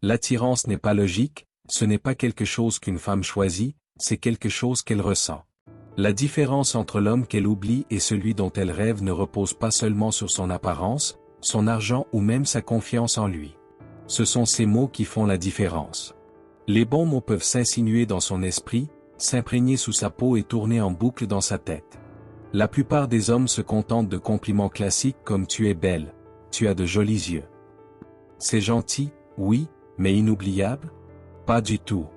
L'attirance n'est pas logique, ce n'est pas quelque chose qu'une femme choisit, c'est quelque chose qu'elle ressent. La différence entre l'homme qu'elle oublie et celui dont elle rêve ne repose pas seulement sur son apparence, son argent ou même sa confiance en lui. Ce sont ces mots qui font la différence. Les bons mots peuvent s'insinuer dans son esprit, s'imprégner sous sa peau et tourner en boucle dans sa tête. La plupart des hommes se contentent de compliments classiques comme « tu es belle »,« tu as de jolis yeux ». C'est gentil, oui, mais inoubliable? Pas du tout.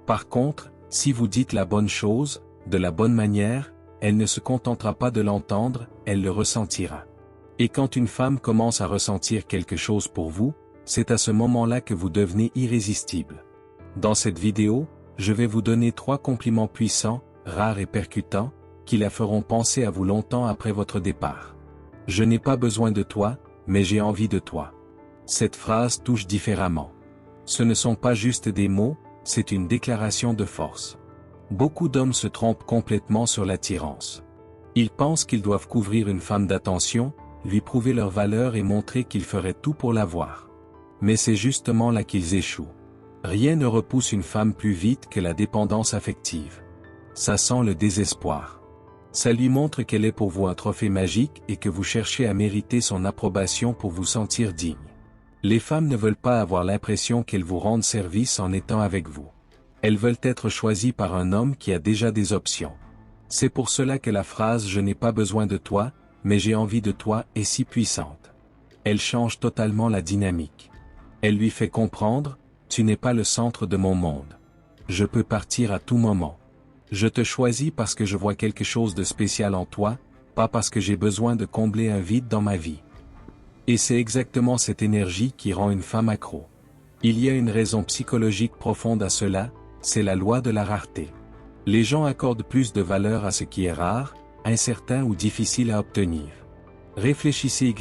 Par contre, si vous dites la bonne chose, de la bonne manière, elle ne se contentera pas de l'entendre, elle le ressentira. Et quand une femme commence à ressentir quelque chose pour vous, c'est à ce moment-là que vous devenez irrésistible. Dans cette vidéo, je vais vous donner 3 compliments puissants, rares et percutants, qui la feront penser à vous longtemps après votre départ. Je n'ai pas besoin de toi, mais j'ai envie de toi. Cette phrase touche différemment. Ce ne sont pas juste des mots, c'est une déclaration de force. Beaucoup d'hommes se trompent complètement sur l'attirance. Ils pensent qu'ils doivent couvrir une femme d'attention, lui prouver leur valeur et montrer qu'ils feraient tout pour l'avoir. Mais c'est justement là qu'ils échouent. Rien ne repousse une femme plus vite que la dépendance affective. Ça sent le désespoir. Ça lui montre qu'elle est pour vous un trophée magique et que vous cherchez à mériter son approbation pour vous sentir digne. Les femmes ne veulent pas avoir l'impression qu'elles vous rendent service en étant avec vous. Elles veulent être choisies par un homme qui a déjà des options. C'est pour cela que la phrase « je n'ai pas besoin de toi, mais j'ai envie de toi » est si puissante. Elle change totalement la dynamique. Elle lui fait comprendre « tu n'es pas le centre de mon monde. Je peux partir à tout moment. Je te choisis parce que je vois quelque chose de spécial en toi, pas parce que j'ai besoin de combler un vide dans ma vie. » Et c'est exactement cette énergie qui rend une femme accro. Il y a une raison psychologique profonde à cela, c'est la loi de la rareté. Les gens accordent plus de valeur à ce qui est rare, incertain ou difficile à obtenir. Réfléchissez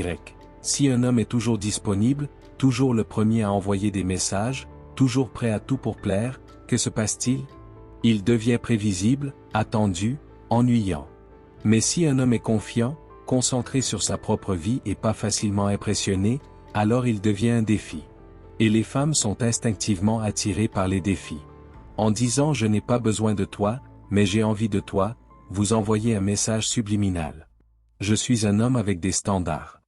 si un homme est toujours disponible, toujours le premier à envoyer des messages, toujours prêt à tout pour plaire, que se passe-t-il? Il devient prévisible, attendu, ennuyant. Mais si un homme est confiant, concentré sur sa propre vie et pas facilement impressionné, alors il devient un défi. Et les femmes sont instinctivement attirées par les défis. En disant « je n'ai pas besoin de toi, mais j'ai envie de toi », vous envoyez un message subliminal. Je suis un homme avec des standards.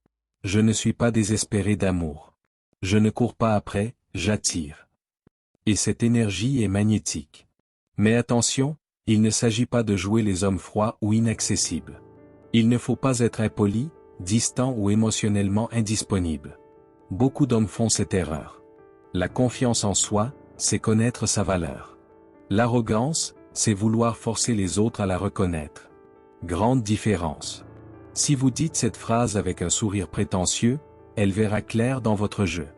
Je ne suis pas désespéré d'amour. Je ne cours pas après, j'attire. Et cette énergie est magnétique. Mais attention, il ne s'agit pas de jouer les hommes froids ou inaccessibles. Il ne faut pas être impoli, distant ou émotionnellement indisponible. Beaucoup d'hommes font cette erreur. La confiance en soi, c'est connaître sa valeur. L'arrogance, c'est vouloir forcer les autres à la reconnaître. Grande différence. Si vous dites cette phrase avec un sourire prétentieux, elle verra clair dans votre jeu.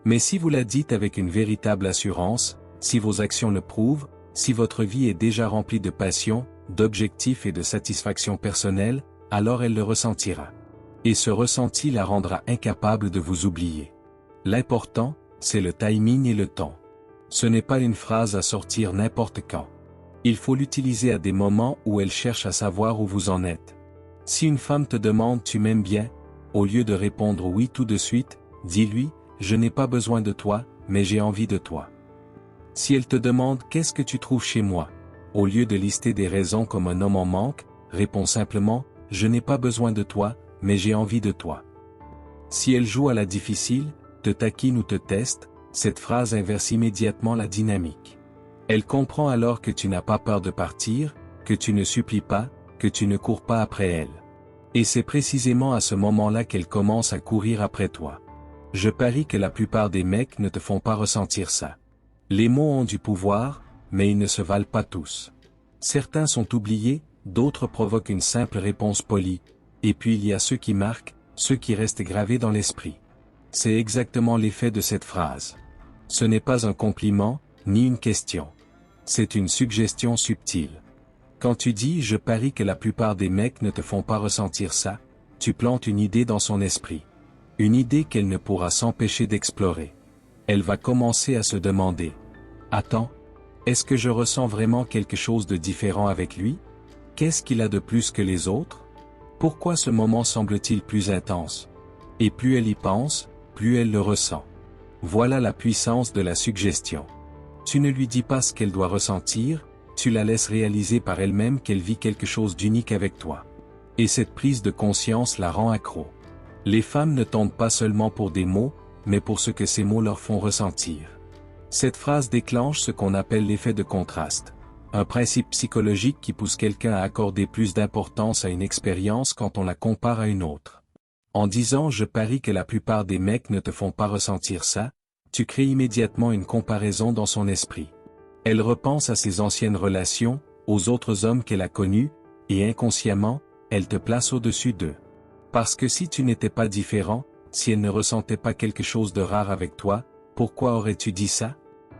Mais si vous la dites avec une véritable assurance, si vos actions le prouvent, si votre vie est déjà remplie de passion, d'objectifs et de satisfaction personnelle, alors elle le ressentira. Et ce ressenti la rendra incapable de vous oublier. L'important, c'est le timing et le temps. Ce n'est pas une phrase à sortir n'importe quand. Il faut l'utiliser à des moments où elle cherche à savoir où vous en êtes. Si une femme te demande « tu m'aimes bien », au lieu de répondre « oui » tout de suite, dis-lui « je n'ai pas besoin de toi, mais j'ai envie de toi ». Si elle te demande « qu'est-ce que tu trouves chez moi ?» au lieu de lister des raisons comme un homme en manque, réponds simplement « je n'ai pas besoin de toi, mais j'ai envie de toi ». Si elle joue à la difficile, te taquine ou te teste, cette phrase inverse immédiatement la dynamique. Elle comprend alors que tu n'as pas peur de partir, que tu ne supplies pas, que tu ne cours pas après elle. Et c'est précisément à ce moment-là qu'elle commence à courir après toi. Je parie que la plupart des mecs ne te font pas ressentir ça. Les mots ont du pouvoir, mais ils ne se valent pas tous. Certains sont oubliés, d'autres provoquent une simple réponse polie, et puis il y a ceux qui marquent, ceux qui restent gravés dans l'esprit. C'est exactement l'effet de cette phrase. Ce n'est pas un compliment, ni une question. C'est une suggestion subtile. Quand tu dis « je parie que la plupart des mecs ne te font pas ressentir ça », tu plantes une idée dans son esprit. Une idée qu'elle ne pourra s'empêcher d'explorer. Elle va commencer à se demander « Attends, est-ce que je ressens vraiment quelque chose de différent avec lui? Qu'est-ce qu'il a de plus que les autres? Pourquoi ce moment semble-t-il plus intense ?» Et plus elle y pense, plus elle le ressent. Voilà la puissance de la suggestion. Tu ne lui dis pas ce qu'elle doit ressentir, tu la laisses réaliser par elle-même qu'elle vit quelque chose d'unique avec toi. Et cette prise de conscience la rend accro. Les femmes ne tombent pas seulement pour des mots, mais pour ce que ces mots leur font ressentir. Cette phrase déclenche ce qu'on appelle l'effet de contraste. Un principe psychologique qui pousse quelqu'un à accorder plus d'importance à une expérience quand on la compare à une autre. En disant « je parie que la plupart des mecs ne te font pas ressentir ça », tu crées immédiatement une comparaison dans son esprit. Elle repense à ses anciennes relations, aux autres hommes qu'elle a connus, et inconsciemment, elle te place au-dessus d'eux. Parce que si tu n'étais pas différent, si elle ne ressentait pas quelque chose de rare avec toi, pourquoi aurais-tu dit ça?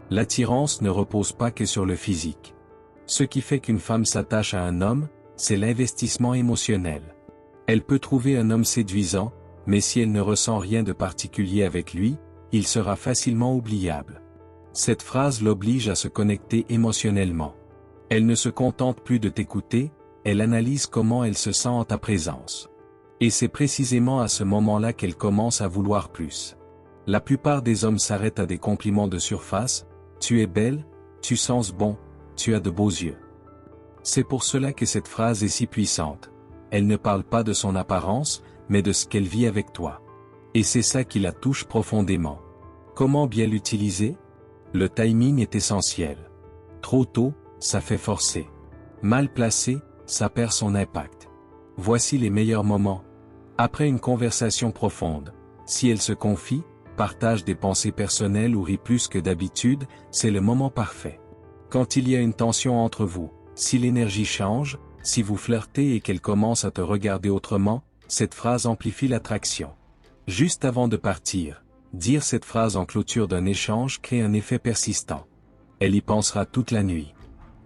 L'attirance ne repose pas que sur le physique. Ce qui fait qu'une femme s'attache à un homme, c'est l'investissement émotionnel. Elle peut trouver un homme séduisant, mais si elle ne ressent rien de particulier avec lui, il sera facilement oubliable. Cette phrase l'oblige à se connecter émotionnellement. Elle ne se contente plus de t'écouter, elle analyse comment elle se sent en ta présence. Et c'est précisément à ce moment-là qu'elle commence à vouloir plus. La plupart des hommes s'arrêtent à des compliments de surface, « tu es belle, tu sens bon, tu as de beaux yeux ». C'est pour cela que cette phrase est si puissante. Elle ne parle pas de son apparence, mais de ce qu'elle vit avec toi. Et c'est ça qui la touche profondément. Comment bien l'utiliser? Le timing est essentiel. Trop tôt, ça fait forcer. Mal placé, ça perd son impact. Voici les meilleurs moments. Après une conversation profonde, si elle se confie, partage des pensées personnelles ou rit plus que d'habitude, c'est le moment parfait. Quand il y a une tension entre vous, si l'énergie change, si vous flirtez et qu'elle commence à te regarder autrement, cette phrase amplifie l'attraction. Juste avant de partir, dire cette phrase en clôture d'un échange crée un effet persistant. Elle y pensera toute la nuit.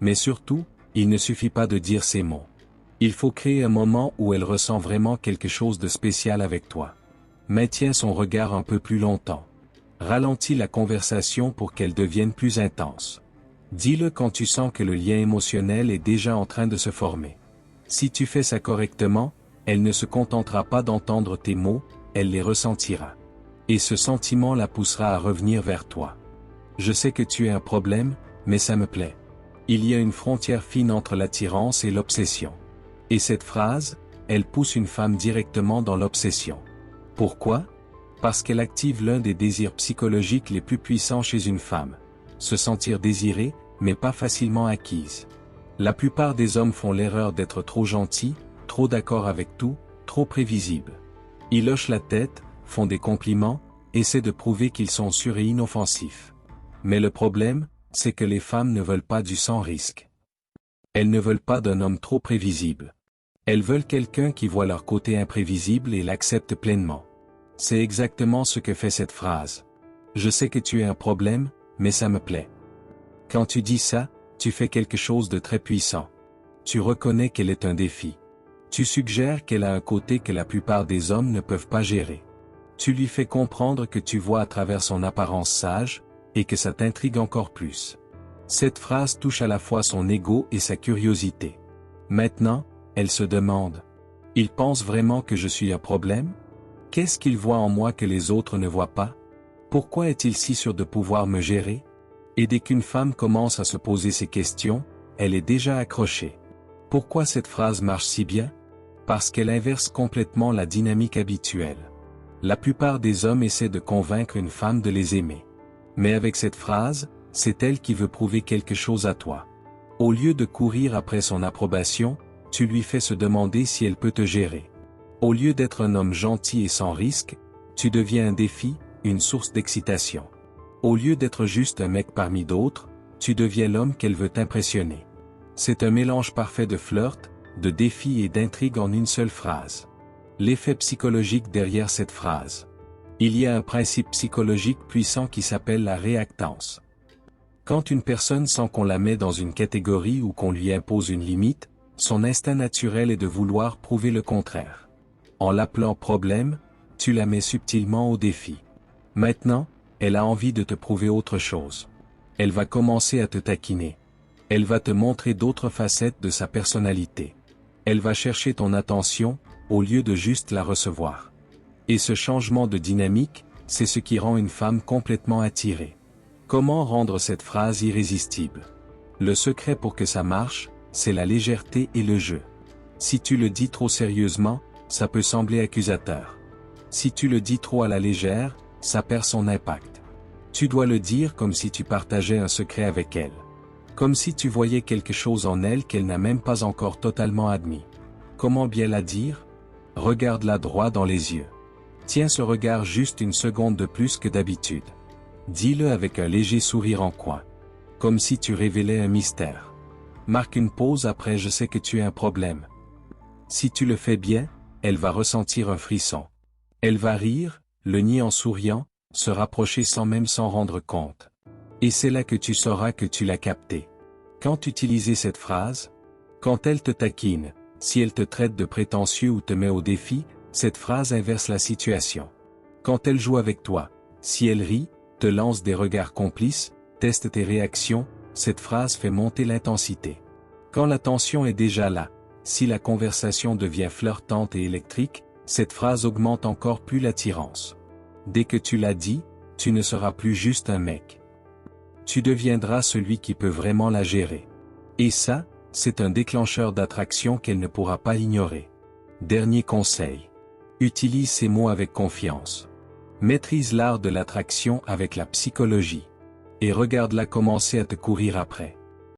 Mais surtout, il ne suffit pas de dire ces mots. Il faut créer un moment où elle ressent vraiment quelque chose de spécial avec toi. Maintiens son regard un peu plus longtemps. Ralentis la conversation pour qu'elle devienne plus intense. Dis-le quand tu sens que le lien émotionnel est déjà en train de se former. Si tu fais ça correctement, elle ne se contentera pas d'entendre tes mots, elle les ressentira. Et ce sentiment la poussera à revenir vers toi. Je sais que tu es un problème, mais ça me plaît. Il y a une frontière fine entre l'attirance et l'obsession. Et cette phrase, elle pousse une femme directement dans l'obsession. Pourquoi? Parce qu'elle active l'un des désirs psychologiques les plus puissants chez une femme. Se sentir désirée, mais pas facilement acquise. La plupart des hommes font l'erreur d'être trop gentils, trop d'accord avec tout, trop prévisibles. Ils hochent la tête, font des compliments, essaient de prouver qu'ils sont sûrs et inoffensifs. Mais le problème, c'est que les femmes ne veulent pas du sans risque. Elles ne veulent pas d'un homme trop prévisible. Elles veulent quelqu'un qui voit leur côté imprévisible et l'accepte pleinement. C'est exactement ce que fait cette phrase. Je sais que tu es un problème, mais ça me plaît. Quand tu dis ça, tu fais quelque chose de très puissant. Tu reconnais qu'elle est un défi. Tu suggères qu'elle a un côté que la plupart des hommes ne peuvent pas gérer. Tu lui fais comprendre que tu vois à travers son apparence sage, et que ça t'intrigue encore plus. Cette phrase touche à la fois son ego et sa curiosité. Maintenant, elle se demande. Il pense vraiment que je suis un problème? Qu'est-ce qu'il voit en moi que les autres ne voient pas? Pourquoi est-il si sûr de pouvoir me gérer? Et dès qu'une femme commence à se poser ces questions, elle est déjà accrochée. Pourquoi cette phrase marche si bien? Parce qu'elle inverse complètement la dynamique habituelle. La plupart des hommes essaient de convaincre une femme de les aimer. Mais avec cette phrase, c'est elle qui veut prouver quelque chose à toi. Au lieu de courir après son approbation, tu lui fais se demander si elle peut te gérer. Au lieu d'être un homme gentil et sans risque, tu deviens un défi, une source d'excitation. Au lieu d'être juste un mec parmi d'autres, tu deviens l'homme qu'elle veut impressionner. C'est un mélange parfait de flirt, de défi et d'intrigue en une seule phrase. L'effet psychologique derrière cette phrase. Il y a un principe psychologique puissant qui s'appelle la réactance. Quand une personne sent qu'on la met dans une catégorie ou qu'on lui impose une limite, son instinct naturel est de vouloir prouver le contraire. En l'appelant problème, tu la mets subtilement au défi. Maintenant, elle a envie de te prouver autre chose. Elle va commencer à te taquiner. Elle va te montrer d'autres facettes de sa personnalité. Elle va chercher ton attention, au lieu de juste la recevoir. Et ce changement de dynamique, c'est ce qui rend une femme complètement attirée. Comment rendre cette phrase irrésistible? Le secret pour que ça marche, c'est la légèreté et le jeu. Si tu le dis trop sérieusement, ça peut sembler accusateur. Si tu le dis trop à la légère, ça perd son impact. Tu dois le dire comme si tu partageais un secret avec elle. Comme si tu voyais quelque chose en elle qu'elle n'a même pas encore totalement admis. Comment bien la dire? Regarde-la droit dans les yeux. Tiens ce regard juste une seconde de plus que d'habitude. Dis-le avec un léger sourire en coin. Comme si tu révélais un mystère. Marque une pause après je sais que tu as un problème. Si tu le fais bien, elle va ressentir un frisson. Elle va rire, le nier en souriant, se rapprocher sans même s'en rendre compte. Et c'est là que tu sauras que tu l'as capté. Quand utiliser cette phrase? Quand elle te taquine, si elle te traite de prétentieux ou te met au défi, cette phrase inverse la situation. Quand elle joue avec toi, si elle rit, te lance des regards complices, teste tes réactions, cette phrase fait monter l'intensité. Quand la tension est déjà là, si la conversation devient flirtante et électrique, cette phrase augmente encore plus l'attirance. Dès que tu l'as dit, tu ne seras plus juste un mec. Tu deviendras celui qui peut vraiment la gérer. Et ça, c'est un déclencheur d'attraction qu'elle ne pourra pas ignorer. Dernier conseil. Utilise ces mots avec confiance. Maîtrise l'art de l'attraction avec la psychologie. Et regarde-la commencer à te courir après.